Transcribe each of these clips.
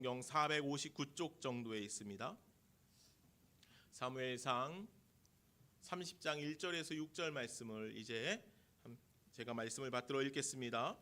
경 459쪽 정도에 있습니다. 사무엘상 30장 1절에서 6절 말씀을 이제 제가 말씀을 받들어 읽겠습니다.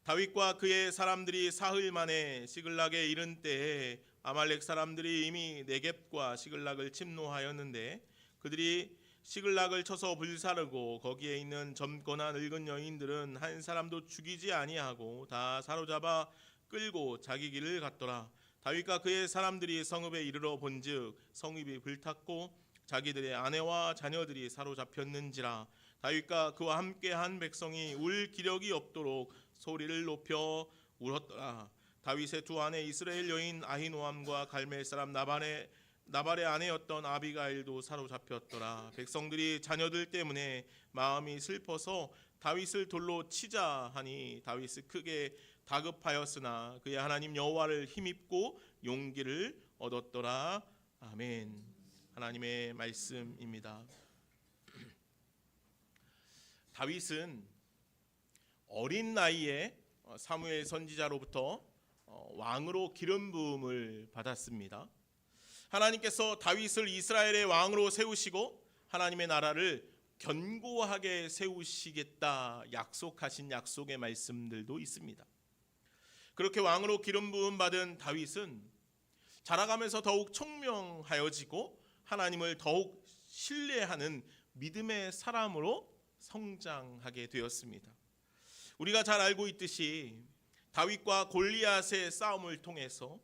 다윗과 그의 사람들이 사흘 만에 시글락에 이른 때에 아말렉 사람들이 이미 네겝과 시글락을 침노하였는데 그들이 시글락을 쳐서 불사르고 거기에 있는 젊거나 늙은 여인들은 한 사람도 죽이지 아니하고 다 사로잡아 끌고 자기 길을 갔더라. 다윗과 그의 사람들이 성읍에 이르러 본즉 성읍이 불탔고 자기들의 아내와 자녀들이 사로잡혔는지라. 다윗과 그와 함께한 백성이 울 기력이 없도록 소리를 높여 울었더라. 다윗의 두 아내 이스라엘 여인 아히노암과 갈멜 사람 나발의 아내였던 아비가일도 사로잡혔더라. 백성들이 자녀들 때문에 마음이 슬퍼서 다윗을 돌로 치자 하니 다윗이 크게 다급하였으나 그의 하나님 여호와를 힘입고 용기를 얻었더라. 아멘. 하나님의 말씀입니다. 다윗은 어린 나이에 사무엘 선지자로부터 왕으로 기름 부음을 받았습니다. 하나님께서 다윗을 이스라엘의 왕으로 세우시고 하나님의 나라를 견고하게 세우시겠다 약속하신 약속의 말씀들도 있습니다. 그렇게 왕으로 기름 부음 받은 다윗은 자라가면서 더욱 총명하여지고 하나님을 더욱 신뢰하는 믿음의 사람으로 성장하게 되었습니다. 우리가 잘 알고 있듯이 다윗과 골리앗의 싸움을 통해서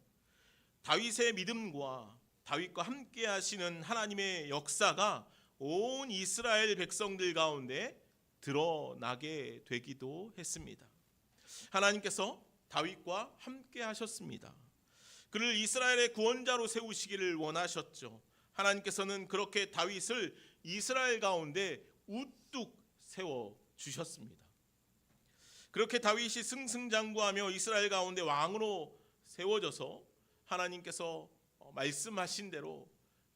다윗의 믿음과 다윗과 함께 하시는 하나님의 역사가 온 이스라엘 백성들 가운데 드러나게 되기도 했습니다. 하나님께서 다윗과 함께 하셨습니다. 그를 이스라엘의 구원자로 세우시기를 원하셨죠. 하나님께서는 그렇게 다윗을 이스라엘 가운데 우뚝 세워주셨습니다. 그렇게 다윗이 승승장구하며 이스라엘 가운데 왕으로 세워져서 하나님께서 말씀하신 대로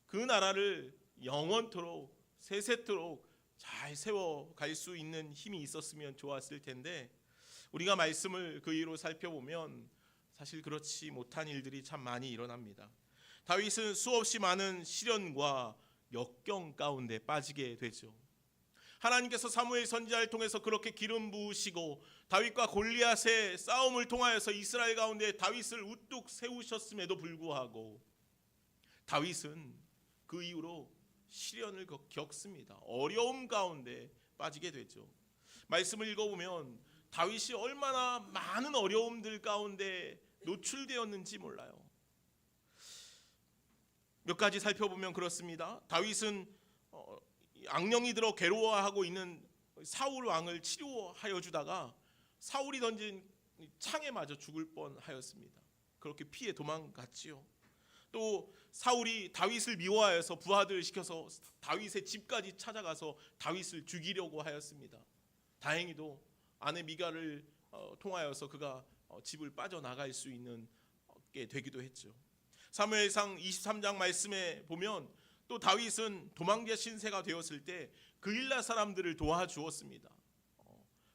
그 나라를 영원토록 세세토록 잘 세워갈 수 있는 힘이 있었으면 좋았을 텐데 우리가 말씀을 그 이후로 살펴보면 사실 그렇지 못한 일들이 참 많이 일어납니다. 다윗은 수없이 많은 시련과 역경 가운데 빠지게 되죠. 하나님께서 사무엘 선지자를 통해서 그렇게 기름 부으시고 다윗과 골리앗의 싸움을 통하여서 이스라엘 가운데 다윗을 우뚝 세우셨음에도 불구하고 다윗은 그 이후로 시련을 겪습니다. 어려움 가운데 빠지게 되죠. 말씀을 읽어보면 다윗이 얼마나 많은 어려움들 가운데 노출되었는지 몰라요. 몇 가지 살펴보면 그렇습니다. 다윗은 악령이 들어 괴로워하고 있는 사울 왕을 치료하여 주다가 사울이 던진 창에 맞아 죽을 뻔하였습니다. 그렇게 피해 도망갔지요. 또 사울이 다윗을 미워하여서 부하들을 시켜서 다윗의 집까지 찾아가서 다윗을 죽이려고 하였습니다. 다행히도 아내 미갈을 통하여서 그가 집을 빠져나갈 수 있는 게 되기도 했죠. 사무엘상 23장 말씀에 보면 또 다윗은 도망자 신세가 되었을 때 그일라 사람들을 도와주었습니다.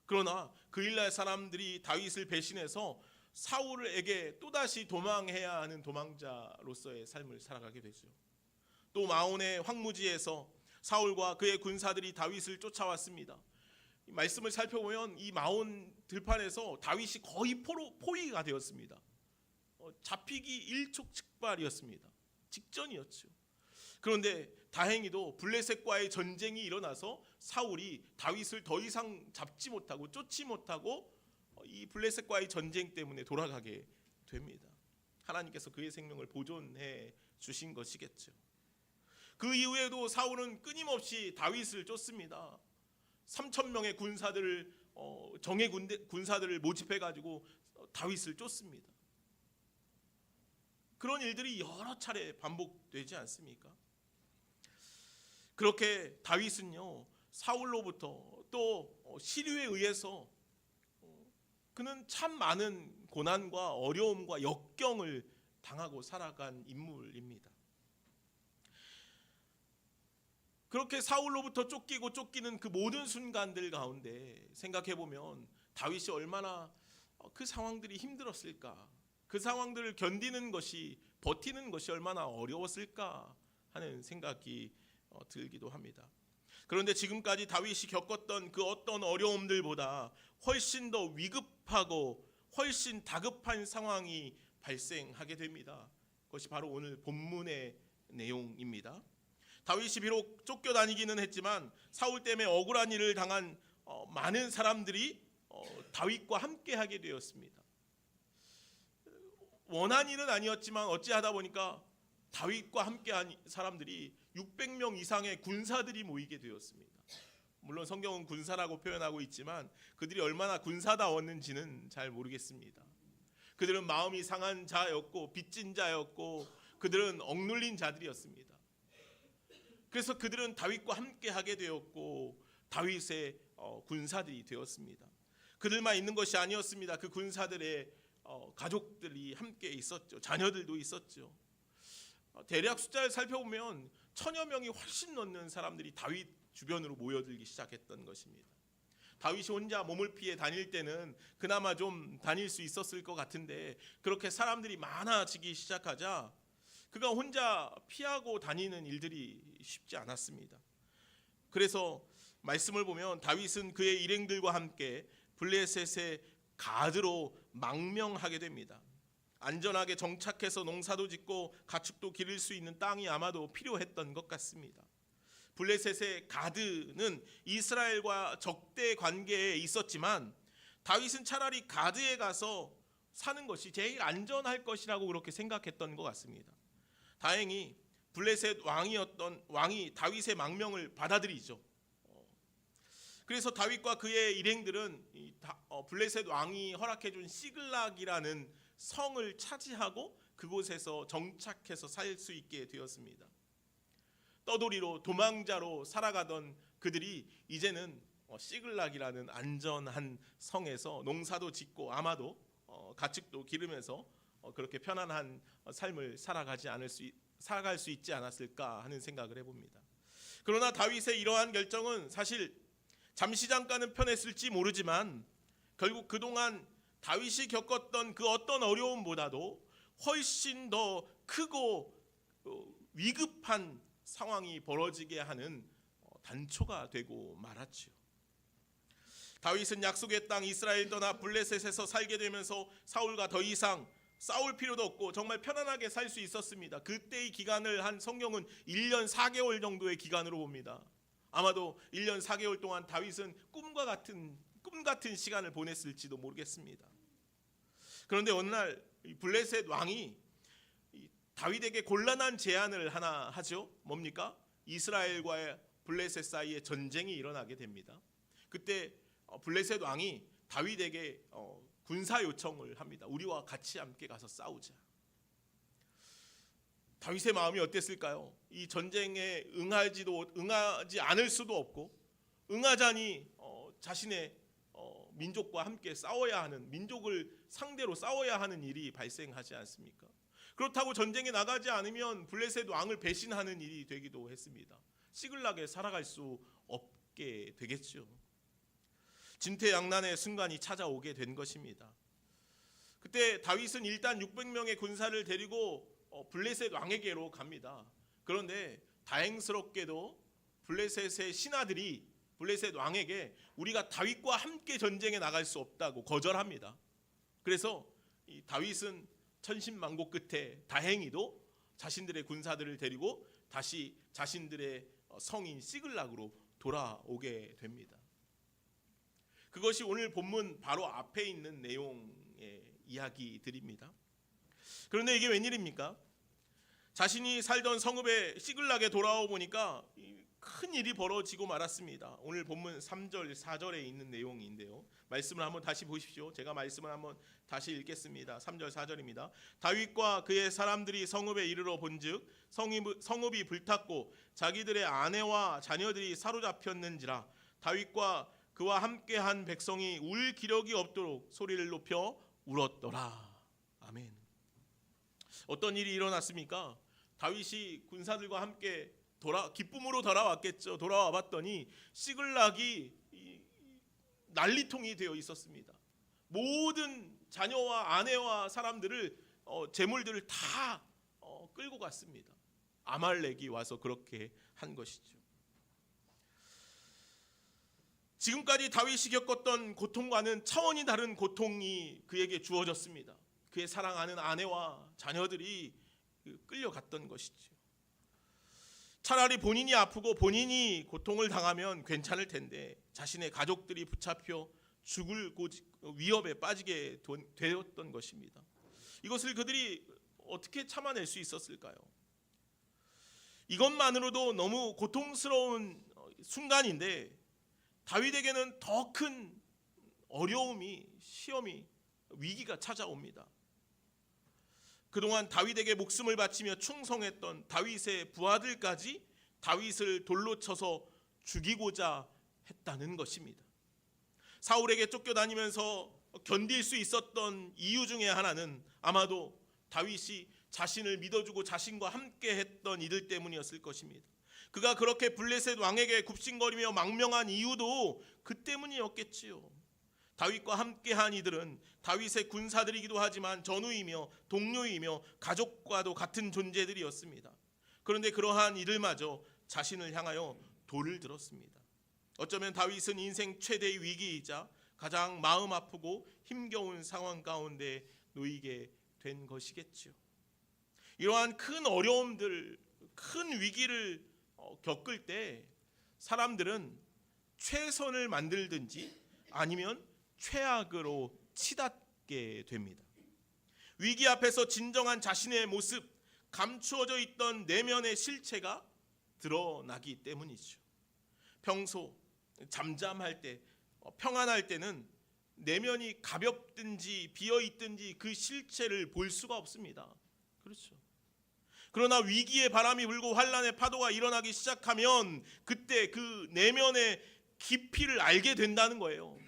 그러나 그일라 사람들이 다윗을 배신해서 사울에게 또다시 도망해야 하는 도망자로서의 삶을 살아가게 되죠. 또 마온의 황무지에서 사울과 그의 군사들이 다윗을 쫓아왔습니다. 이 말씀을 살펴보면 이 마온 들판에서 다윗이 거의 포위가 되었습니다. 잡히기 일촉즉발이었습니다. 직전이었죠. 그런데 다행히도 블레셋과의 전쟁이 일어나서 사울이 다윗을 더 이상 잡지 못하고 쫓지 못하고 이 블레셋과의 전쟁 때문에 돌아가게 됩니다. 하나님께서 그의 생명을 보존해 주신 것이겠죠. 그 이후에도 사울은 끊임없이 다윗을 쫓습니다. 3,000명의 군사들을 정예 군사들을 모집해 가지고 다윗을 쫓습니다. 그런 일들이 여러 차례 반복되지 않습니까? 그렇게 다윗은요 사울로부터 또 시류에 의해서 그는 참 많은 고난과 어려움과 역경을 당하고 살아간 인물입니다. 그렇게 사울로부터 쫓기는 그 모든 순간들 가운데 생각해 보면 다윗이 얼마나 그 상황들이 힘들었을까, 그 상황들을 견디는 것이, 버티는 것이 얼마나 어려웠을까 하는 생각이 들기도 합니다. 그런데 지금까지 다윗이 겪었던 그 어떤 어려움들보다 훨씬 더 위급하고 훨씬 다급한 상황이 발생하게 됩니다. 그것이 바로 오늘 본문의 내용입니다. 다윗이 비록 쫓겨다니기는 했지만 사울 때문에 억울한 일을 당한 많은 사람들이 다윗과 함께하게 되었습니다. 원한 일은 아니었지만 어찌하다 보니까 다윗과 함께한 사람들이 600명 이상의 군사들이 모이게 되었습니다. 물론 성경은 군사라고 표현하고 있지만 그들이 얼마나 군사다웠는지는 잘 모르겠습니다. 그들은 마음이 상한 자였고 빚진 자였고 그들은 억눌린 자들이었습니다. 그래서 그들은 다윗과 함께하게 되었고 다윗의 군사들이 되었습니다. 그들만 있는 것이 아니었습니다. 그 군사들의 가족들이 함께 있었죠. 자녀들도 있었죠. 대략 숫자를 살펴보면 1000여 명이 훨씬 넘는 사람들이 다윗 주변으로 모여들기 시작했던 것입니다. 다윗이 혼자 몸을 피해 다닐 때는 그나마 좀 다닐 수 있었을 것 같은데 그렇게 사람들이 많아지기 시작하자 그가 혼자 피하고 다니는 일들이 쉽지 않았습니다. 그래서 말씀을 보면 다윗은 그의 일행들과 함께 블레셋의 가드로 망명하게 됩니다. 안전하게 정착해서 농사도 짓고 가축도 기를 수 있는 땅이 아마도 필요했던 것 같습니다. 블레셋의 가드는 이스라엘과 적대 관계에 있었지만 다윗은 차라리 가드에 가서 사는 것이 제일 안전할 것이라고 그렇게 생각했던 것 같습니다. 다행히 블레셋 왕이 다윗의 망명을 받아들이죠. 그래서 다윗과 그의 일행들은 블레셋 왕이 허락해준 시글락이라는 성을 차지하고 그곳에서 정착해서 살 수 있게 되었습니다. 떠돌이로 도망자로 살아가던 그들이 이제는 시글락이라는 안전한 성에서 농사도 짓고 아마도 가축도 기르면서 그렇게 편안한 삶을 살아갈 수 있지 않았을까 하는 생각을 해봅니다. 그러나 다윗의 이러한 결정은 사실 잠시 잠깐은 편했을지 모르지만 결국 그동안 다윗이 겪었던 그 어떤 어려움보다도 훨씬 더 크고 위급한 상황이 벌어지게 하는 단초가 되고 말았지요. 다윗은 약속의 땅 이스라엘 떠나 블레셋에서 살게 되면서 사울과 더 이상 싸울 필요도 없고 정말 편안하게 살 수 있었습니다. 그때의 기간을 한 성경은 1년 4개월 정도의 기간으로 봅니다. 아마도 1년 4개월 동안 다윗은 꿈 같은 시간을 보냈을지도 모르겠습니다. 그런데 어느 날 블레셋 왕이 다윗에게 곤란한 제안을 하나 하죠. 뭡니까? 이스라엘과 블레셋 사이에 전쟁이 일어나게 됩니다. 그때 블레셋 왕이 다윗에게 군사 요청을 합니다. 우리와 같이 함께 가서 싸우자. 다윗의 마음이 어땠을까요? 이 전쟁에 응하지 않을 수도 없고 응하자니 자신의 민족과 함께 싸워야 하는, 민족을 상대로 싸워야 하는 일이 발생하지 않습니까? 그렇다고 전쟁에 나가지 않으면 블레셋 왕을 배신하는 일이 되기도 했습니다. 시글락에 살아갈 수 없게 되겠죠. 진퇴양난의 순간이 찾아오게 된 것입니다. 그때 다윗은 일단 600명의 군사를 데리고 블레셋 왕에게로 갑니다. 그런데 다행스럽게도 블레셋의 신하들이 블레셋 왕에게 우리가 다윗과 함께 전쟁에 나갈 수 없다고 거절합니다. 그래서 이 다윗은 천신만고 끝에 다행히도 자신들의 군사들을 데리고 다시 자신들의 성인 시글락으로 돌아오게 됩니다. 그것이 오늘 본문 바로 앞에 있는 내용의 이야기들입니다. 그런데 이게 웬일입니까? 자신이 살던 성읍의 시글락에 돌아오 보니까 큰 일이 벌어지고 말았습니다. 오늘 본문 3절 4절에 있는 내용인데요. 말씀을 한번 다시 보십시오. 제가 말씀을 한번 다시 읽겠습니다. 3절 4절입니다. 다윗과 그의 사람들이 성읍에 이르러 본즉 성읍이 불탔고 자기들의 아내와 자녀들이 사로잡혔는지라 다윗과 그와 함께한 백성이 울 기력이 없도록 소리를 높여 울었더라. 아멘. 어떤 일이 일어났습니까? 다윗이 군사들과 함께 기쁨으로 돌아왔겠죠. 돌아와 봤더니 시글락이 난리통이 되어 있었습니다. 모든 자녀와 아내와 사람들을 재물들을 다 끌고 갔습니다. 아말렉이 와서 그렇게 한 것이죠. 지금까지 다윗이 겪었던 고통과는 차원이 다른 고통이 그에게 주어졌습니다. 그의 사랑하는 아내와 자녀들이 끌려갔던 것이죠. 차라리 본인이 아프고 본인이 고통을 당하면 괜찮을 텐데 자신의 가족들이 붙잡혀 죽을 위협에 빠지게 되었던 것입니다. 이것을 그들이 어떻게 참아낼 수 있었을까요? 이것만으로도 너무 고통스러운 순간인데 다윗에게는 더 큰 어려움이, 시험이, 위기가 찾아옵니다. 그동안 다윗에게 목숨을 바치며 충성했던 다윗의 부하들까지 다윗을 돌로 쳐서 죽이고자 했다는 것입니다. 사울에게 쫓겨다니면서 견딜 수 있었던 이유 중에 하나는 아마도 다윗이 자신을 믿어주고 자신과 함께 했던 이들 때문이었을 것입니다. 그가 그렇게 블레셋 왕에게 굽신거리며 망명한 이유도 그 때문이었겠지요. 다윗과 함께한 이들은 다윗의 군사들이기도 하지만 전우이며 동료이며 가족과도 같은 존재들이었습니다. 그런데 그러한 이들마저 자신을 향하여 돌을 들었습니다. 어쩌면 다윗은 인생 최대의 위기이자 가장 마음 아프고 힘겨운 상황 가운데 놓이게 된 것이겠지요. 이러한 큰 어려움들, 큰 위기를 겪을 때 사람들은 최선을 만들든지 아니면 최악으로 치닫게 됩니다. 위기 앞에서 진정한 자신의 모습, 감추어져 있던 내면의 실체가 드러나기 때문이죠. 평소 잠잠할 때, 평안할 때는 내면이 가볍든지 비어있든지 그 실체를 볼 수가 없습니다. 그렇죠. 그러나 위기의 바람이 불고 환란의 파도가 일어나기 시작하면 그때 그 내면의 깊이를 알게 된다는 거예요.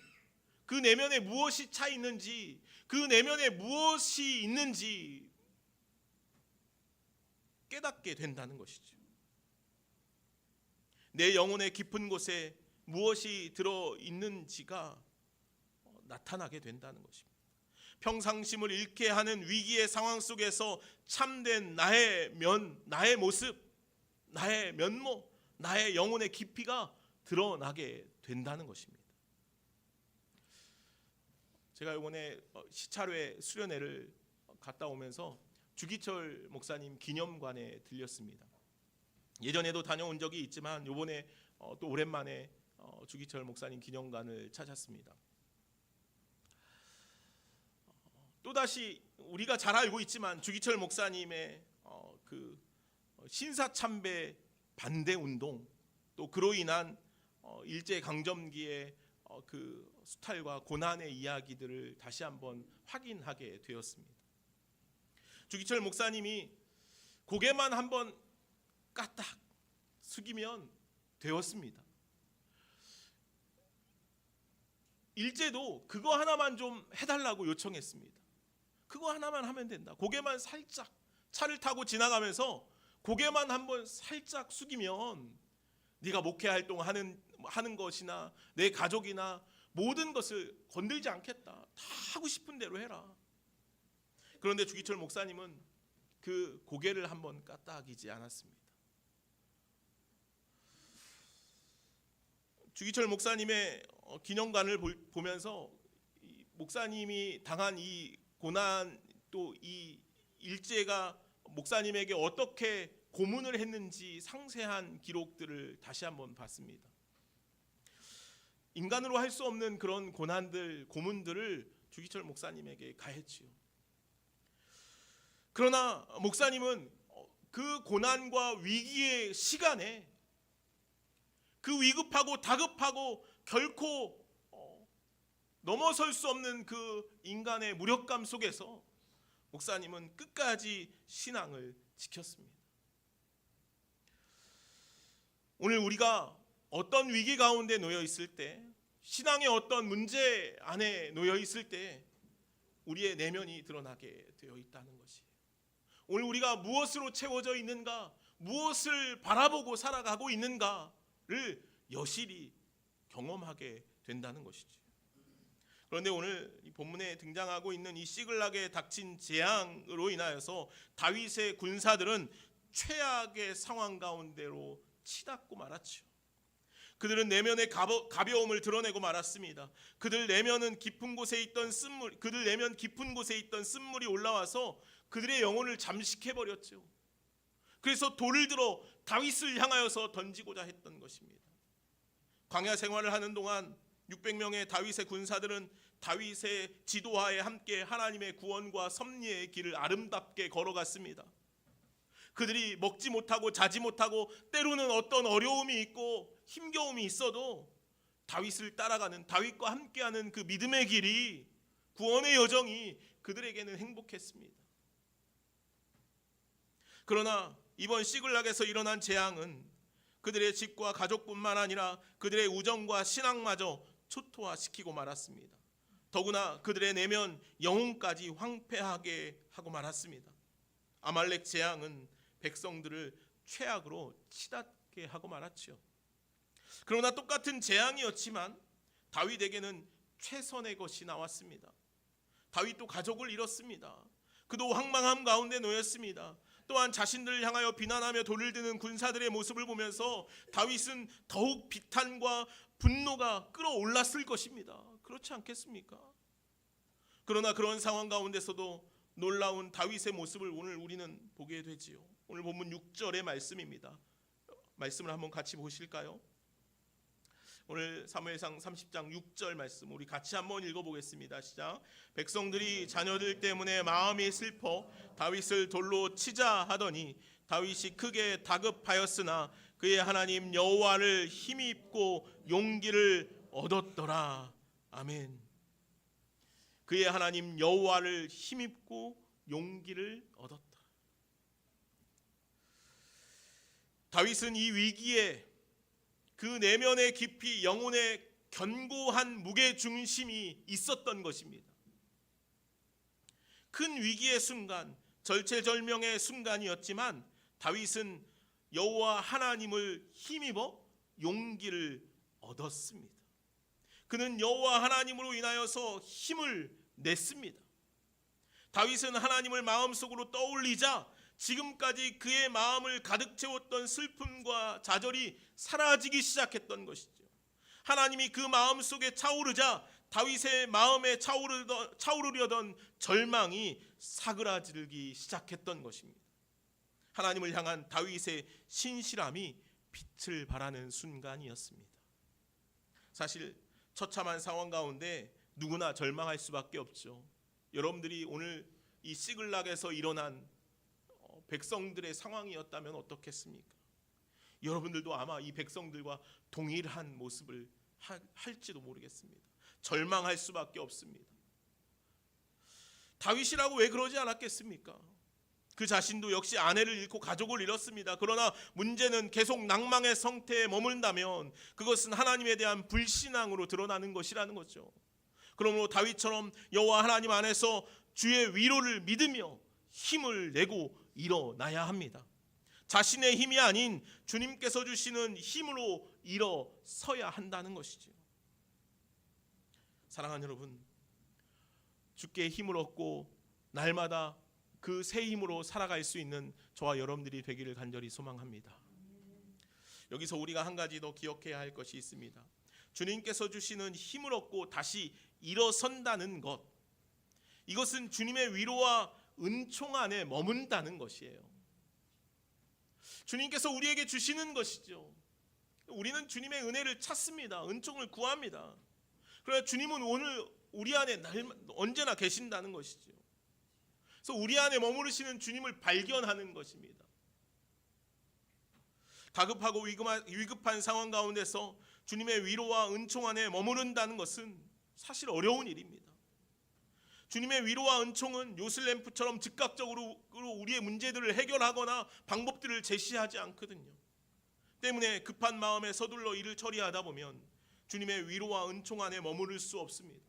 그 내면에 무엇이 차 있는지, 그 내면에 무엇이 있는지 깨닫게 된다는 것이죠. 내 영혼의 깊은 곳에 무엇이 들어있는지가 나타나게 된다는 것입니다. 평상심을 잃게 하는 위기의 상황 속에서 참된 나의 모습, 나의 면모, 나의 영혼의 깊이가 드러나게 된다는 것입니다. 제가 이번에 시찰회 수련회를 갔다 오면서 주기철 목사님 기념관에 들렸습니다. 예전에도 다녀온 적이 있지만 이번에 또 오랜만에 주기철 목사님 기념관을 찾았습니다. 또다시 우리가 잘 알고 있지만 주기철 목사님의 그 신사참배 반대 운동, 또 그로 인한 일제 강점기의 그 수탈과 고난의 이야기들을 다시 한번 확인하게 되었습니다. 주기철 목사님이 고개만 한번 까딱 숙이면 되었습니다. 일제도 그거 하나만 좀 해달라고 요청했습니다. 그거 하나만 하면 된다. 고개만 살짝, 차를 타고 지나가면서 고개만 한번 살짝 숙이면 네가 목회 활동하는 것이나 내 가족이나 모든 것을 건들지 않겠다. 다 하고 싶은 대로 해라. 그런데 주기철 목사님은 그 고개를 한번 까딱이지 않았습니다. 주기철 목사님의 기념관을 보면서 목사님이 당한 이 고난, 또 이 일제가 목사님에게 어떻게 고문을 했는지 상세한 기록들을 다시 한번 봤습니다. 인간으로 할 수 없는 그런 고난들, 고문들을 주기철 목사님에게 가했지요. 그러나 목사님은 그 고난과 위기의 시간에 그 위급하고 다급하고 결코 넘어설 수 없는 그 인간의 무력감 속에서 목사님은 끝까지 신앙을 지켰습니다. 오늘 우리가 어떤 위기 가운데 놓여 있을 때, 신앙의 어떤 문제 안에 놓여 있을 때 우리의 내면이 드러나게 되어 있다는 것이에요. 오늘 우리가 무엇으로 채워져 있는가, 무엇을 바라보고 살아가고 있는가를 여실히 경험하게 된다는 것이죠. 그런데 오늘 이 본문에 등장하고 있는 이 시글락에 닥친 재앙으로 인하여서 다윗의 군사들은 최악의 상황 가운데로 치닫고 말았죠. 그들은 내면의 가벼움을 드러내고 말았습니다. 그들 내면 깊은 곳에 있던 쓴물이 올라와서 그들의 영혼을 잠식해 버렸죠. 그래서 돌을 들어 다윗을 향하여서 던지고자 했던 것입니다. 광야 생활을 하는 동안 600명의 다윗의 군사들은 다윗의 지도하에 함께 하나님의 구원과 섭리의 길을 아름답게 걸어갔습니다. 그들이 먹지 못하고 자지 못하고 때로는 어떤 어려움이 있고 힘겨움이 있어도 다윗을 따라가는, 다윗과 함께하는 그 믿음의 길이, 구원의 여정이 그들에게는 행복했습니다. 그러나 이번 시글락에서 일어난 재앙은 그들의 집과 가족뿐만 아니라 그들의 우정과 신앙마저 초토화시키고 말았습니다. 더구나 그들의 내면 영혼까지 황폐하게 하고 말았습니다. 아말렉 재앙은 백성들을 최악으로 치닫게 하고 말았죠. 그러나 똑같은 재앙이었지만 다윗에게는 최선의 것이 나왔습니다. 다윗도 가족을 잃었습니다. 그도 황망함 가운데 놓였습니다. 또한 자신들을 향하여 비난하며 돌을 드는 군사들의 모습을 보면서 다윗은 더욱 비탄과 분노가 끌어올랐을 것입니다. 그렇지 않겠습니까? 그러나 그런 상황 가운데서도 놀라운 다윗의 모습을 오늘 우리는 보게 되지요. 오늘 본문 6절의 말씀입니다. 말씀을 한번 같이 보실까요? 오늘 사무엘상 30장 6절 말씀 우리 같이 한번 읽어보겠습니다. 시작. 백성들이 자녀들 때문에 마음이 슬퍼 다윗을 돌로 치자 하더니 다윗이 크게 다급하였으나 그의 하나님 여호와를 힘입고 용기를 얻었더라. 아멘. 그의 하나님 여호와를 힘입고 용기를 얻었다. 다윗은 이 위기에 그 내면의 깊이 영혼의 견고한 무게중심이 있었던 것입니다. 큰 위기의 순간, 절체절명의 순간이었지만 다윗은 여호와 하나님을 힘입어 용기를 얻었습니다. 그는 여호와 하나님으로 인하여서 힘을 냈습니다. 다윗은 하나님을 마음속으로 떠올리자 지금까지 그의 마음을 가득 채웠던 슬픔과 좌절이 사라지기 시작했던 것이죠. 하나님이 그 마음속에 차오르자 다윗의 마음에 차오르려던 절망이 사그라들기 시작했던 것입니다. 하나님을 향한 다윗의 신실함이 빛을 발하는 순간이었습니다. 사실 처참한 상황 가운데 누구나 절망할 수밖에 없죠. 여러분들이 오늘 이 시글락에서 일어난 백성들의 상황이었다면 어떻겠습니까? 여러분들도 아마 이 백성들과 동일한 모습을 할지도 모르겠습니다. 절망할 수밖에 없습니다. 다윗이라고 왜 그러지 않았겠습니까? 그 자신도 역시 아내를 잃고 가족을 잃었습니다. 그러나 문제는 계속 낭망의 상태에 머문다면 그것은 하나님에 대한 불신앙으로 드러나는 것이라는 거죠. 그러므로 다윗처럼 여호와 하나님 안에서 주의 위로를 믿으며 힘을 내고 일어나야 합니다. 자신의 힘이 아닌 주님께서 주시는 힘으로 일어서야 한다는 것이죠. 사랑하는 여러분, 주께 힘을 얻고 날마다 그 새 힘으로 살아갈 수 있는 저와 여러분들이 되기를 간절히 소망합니다. 여기서 우리가 한 가지 더 기억해야 할 것이 있습니다. 주님께서 주시는 힘을 얻고 다시 일어선다는 것, 이것은 주님의 위로와 은총 안에 머문다는 것이에요. 주님께서 우리에게 주시는 것이죠. 우리는 주님의 은혜를 찾습니다. 은총을 구합니다. 그러나 주님은 오늘 우리 안에 언제나 계신다는 것이죠. 그래서 우리 안에 머무르시는 주님을 발견하는 것입니다. 다급하고 위급한 상황 가운데서 주님의 위로와 은총 안에 머무른다는 것은 사실 어려운 일입니다. 주님의 위로와 은총은 요슬램프처럼 즉각적으로 우리의 문제들을 해결하거나 방법들을 제시하지 않거든요. 때문에 급한 마음에 서둘러 일을 처리하다 보면 주님의 위로와 은총 안에 머무를 수 없습니다.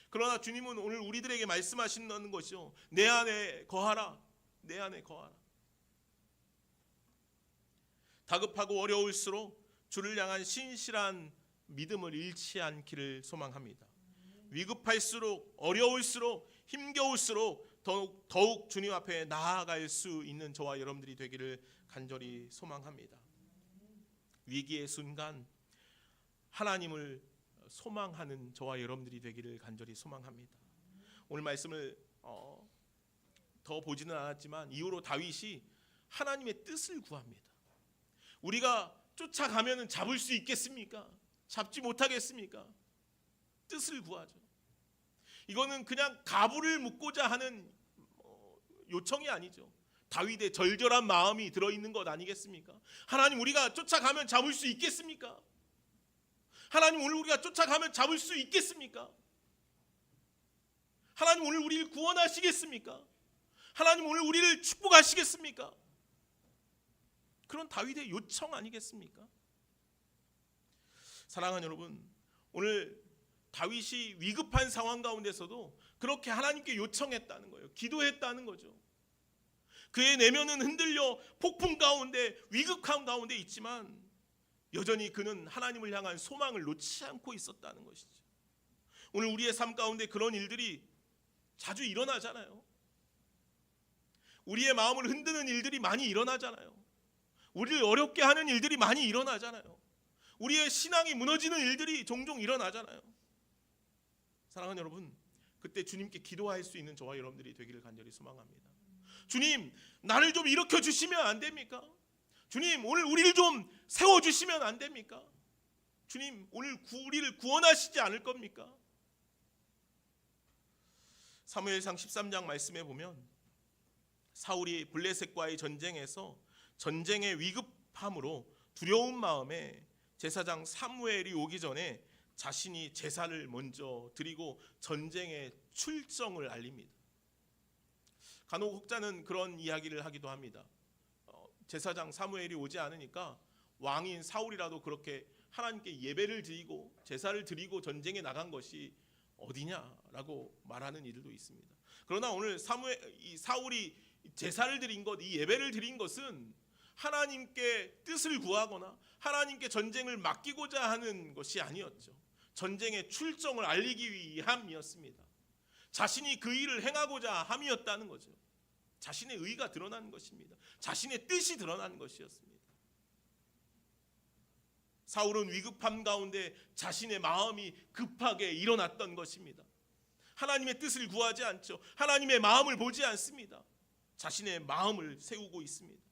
그러나 주님은 오늘 우리들에게 말씀하시는 것이죠. 내 안에 거하라. 내 안에 거하라. 다급하고 어려울수록 주를 향한 신실한 믿음을 잃지 않기를 소망합니다. 위급할수록, 어려울수록, 힘겨울수록 더욱 주님 앞에 나아갈 수 있는 저와 여러분들이 되기를 간절히 소망합니다. 위기의 순간 하나님을 소망하는 저와 여러분들이 되기를 간절히 소망합니다. 오늘 말씀을 더 보지는 않았지만 이후로 다윗이 하나님의 뜻을 구합니다. 우리가 쫓아가면 잡을 수 있겠습니까? 잡지 못하겠습니까? 뜻을 구하죠. 이거는 그냥 가부를 묻고자 하는 요청이 아니죠. 다윗의 절절한 마음이 들어있는 것 아니겠습니까? 하나님, 우리가 쫓아가면 잡을 수 있겠습니까? 하나님, 오늘 우리가 쫓아가면 잡을 수 있겠습니까? 하나님, 오늘 우리를 구원하시겠습니까? 하나님, 오늘 우리를 축복하시겠습니까? 그런 다윗의 요청 아니겠습니까? 사랑하는 여러분, 오늘 다윗이 위급한 상황 가운데서도 그렇게 하나님께 요청했다는 거예요. 기도했다는 거죠. 그의 내면은 흔들려 폭풍 가운데, 위급한 가운데 있지만 여전히 그는 하나님을 향한 소망을 놓지 않고 있었다는 것이죠. 오늘 우리의 삶 가운데 그런 일들이 자주 일어나잖아요. 우리의 마음을 흔드는 일들이 많이 일어나잖아요. 우리를 어렵게 하는 일들이 많이 일어나잖아요. 우리의 신앙이 무너지는 일들이 종종 일어나잖아요. 사랑하는 여러분, 그때 주님께 기도할 수 있는 저와 여러분들이 되기를 간절히 소망합니다. 주님, 나를 좀 일으켜 주시면 안 됩니까? 주님, 오늘 우리를 좀 세워주시면 안 됩니까? 주님, 오늘 우리를 구원하시지 않을 겁니까? 사무엘상 13장 말씀에 보면 사울이 블레셋과의 전쟁에서 전쟁의 위급함으로 두려운 마음에 제사장 사무엘이 오기 전에 자신이 제사를 먼저 드리고 전쟁의 출정을 알립니다. 간혹 혹자는 그런 이야기를 하기도 합니다. 제사장 사무엘이 오지 않으니까 왕인 사울이라도 그렇게 하나님께 예배를 드리고 제사를 드리고 전쟁에 나간 것이 어디냐라고 말하는 이들도 있습니다. 그러나 오늘 사울이 제사를 드린 것, 이 예배를 드린 것은 하나님께 뜻을 구하거나 하나님께 전쟁을 맡기고자 하는 것이 아니었죠. 전쟁의 출정을 알리기 위함이었습니다. 자신이 그 일을 행하고자 함이었다는 거죠. 자신의 의가 드러나는 것입니다. 자신의 뜻이 드러나는 것이었습니다. 사울은 위급함 가운데 자신의 마음이 급하게 일어났던 것입니다. 하나님의 뜻을 구하지 않죠. 하나님의 마음을 보지 않습니다. 자신의 마음을 세우고 있습니다.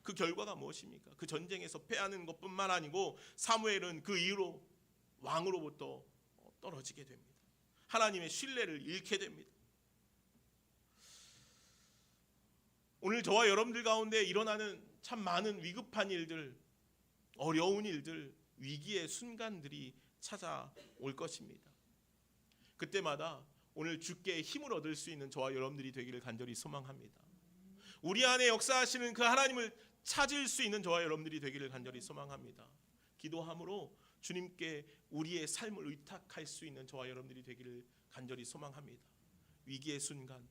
그 결과가 무엇입니까? 그 전쟁에서 패하는 것뿐만 아니고 사무엘은 그 이후로 왕으로부터 떨어지게 됩니다. 하나님의 신뢰를 잃게 됩니다. 오늘 저와 여러분들 가운데 일어나는 참 많은 위급한 일들, 어려운 일들, 위기의 순간들이 찾아올 것입니다. 그때마다 오늘 주께 힘을 얻을 수 있는 저와 여러분들이 되기를 간절히 소망합니다. 우리 안에 역사하시는 그 하나님을 찾을 수 있는 저와 여러분들이 되기를 간절히 소망합니다. 기도함으로 주님께 우리의 삶을 의탁할 수 있는 저와 여러분들이 되기를 간절히 소망합니다. 위기의 순간,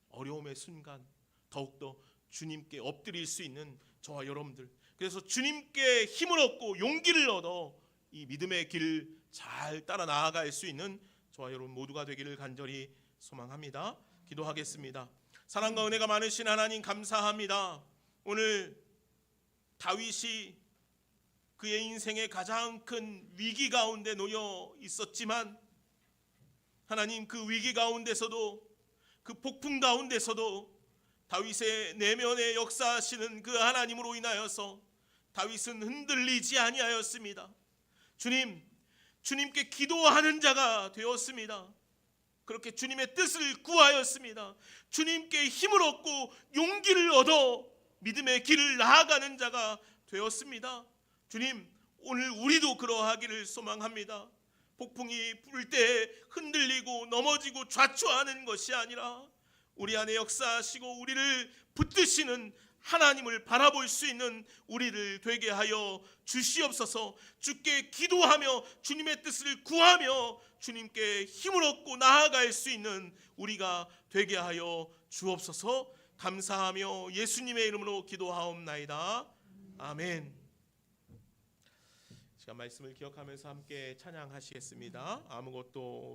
어려움의 순간 더욱더 주님께 엎드릴 수 있는 저와 여러분들, 그래서 주님께 힘을 얻고 용기를 얻어 이 믿음의 길을 잘 따라 나아갈 수 있는 저와 여러분 모두가 되기를 간절히 소망합니다. 기도하겠습니다. 사랑과 은혜가 많으신 하나님 감사합니다. 오늘 다윗이 그의 인생의 가장 큰 위기 가운데 놓여 있었지만 하나님, 그 위기 가운데서도, 그 폭풍 가운데서도 다윗의 내면에 역사하시는 그 하나님으로 인하여서 다윗은 흔들리지 아니하였습니다. 주님께 기도하는 자가 되었습니다. 그렇게 주님의 뜻을 구하였습니다. 주님께 힘을 얻고 용기를 얻어 믿음의 길을 나아가는 자가 되었습니다. 주님, 오늘 우리도 그러하기를 소망합니다. 폭풍이 불 때 흔들리고 넘어지고 좌초하는 것이 아니라 우리 안에 역사하시고 우리를 붙드시는 하나님을 바라볼 수 있는 우리를 되게 하여 주시옵소서. 주께 기도하며 주님의 뜻을 구하며 주님께 힘을 얻고 나아갈 수 있는 우리가 되게 하여 주옵소서. 감사하며 예수님의 이름으로 기도하옵나이다. 아멘. 시간 말씀을 기억하면서 함께 찬양하시겠습니다. 아무것도